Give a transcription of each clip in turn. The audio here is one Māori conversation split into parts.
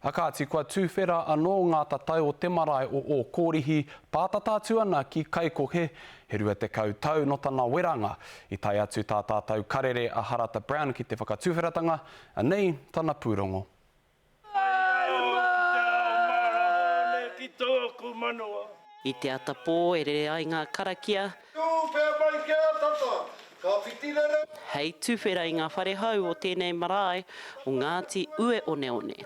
Akāti, kua tūwhera anō ngā tatai o te marae o kōrihi pātatātu ana ki Kaikohe, he rua te kautau no tana weranga. I tai atu tā tātou karere a Harata Brown ki te whakatūwheratanga, anei tana pūrongo. I te atapō e rere ai ngā karakia. Hei tūwhera i ngā wharehau o tēnei marae o Ngāti Ue Oneone.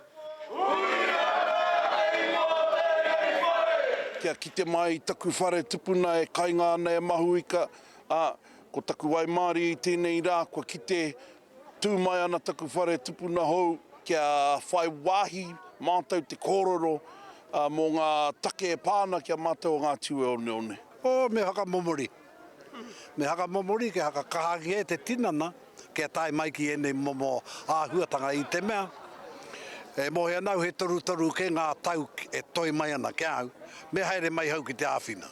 Kia kite mai taku whare tupuna e kainga ana e mahu ika. Ko taku waimari i tēnei rā, kua kite tū mai ana taku whare tupuna hou. Kia whai wāhi mātou te kōrero mō ngā take e pāna kia mātou o Ngāti Ue Oneone. Me haka momori. Me haka momori ke haka kahaki e te tinana, kia tai mai ki enei momo āhuatanga i te mea. E mohe anau he toru ke ngā tau e toi mai ana ke au, me haere mai hau ki te āwhina.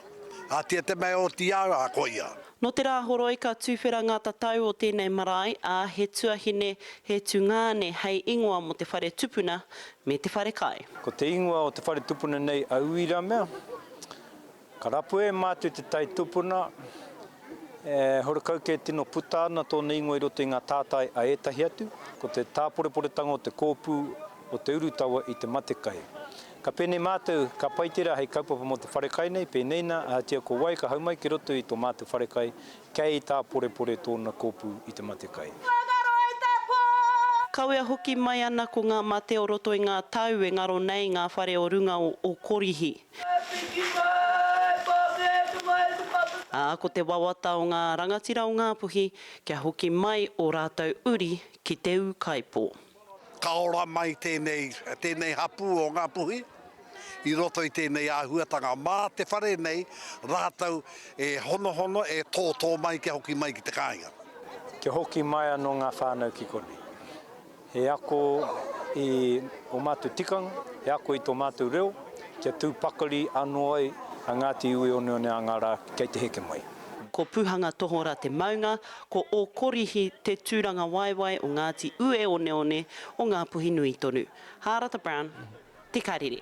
Tia te mea o ti au a koia. No te rāhoro i ka tūwhera ngā tatau o tēnei marae, he tuahine, he tūngāne, hei ingoa mo te whare tupuna me te whare kai. Ko te ingoa o te whare tupuna nei au ira mea, ka rapu e mātu te tai tupuna, horakau ke tino puta ana tōna ingoa i roto i ngā tātai a etahi atu, ko te tāporeporetanga o te kōpū o te urutawa i te matekai. Ka pēnei mātou, ka paitera hei kaupapa mo te wharekai nei, pēnei nā, tia ko wai ka haumai ki roto i tō mātou wharekai, kei tā porepore tōna kōpū i te matekai. Kawea hoki mai ana ko ngā mate o roto i ngā tau e ngaro nei ngā whare o runga o korihi. Ko te wawata o ngā rangatira o Ngāpuhi, kia hoki mai o rātou uri ki te u kaipō. Ka ora mai tēnei hapu o Ngāpuhi, i roto i tēnei āhuatanga mā te whare nei, rātou e hono e tō mai kia hoki mai ki te kāinga. Kia hoki mai anō ngā whānau ki kone. He ako i o mātou tikanga, he ako i tō mātou reo, kia tūpakari anō ai a Ngāti Ue Oneone a ngā rā kei te heke mai. Ko Puhanga Tohora te maunga, ko o korihi te tūranga waiwai o Ngāti Ue Oneone o Ngāpuhi Nui Tonu. Harata Brown, te karere.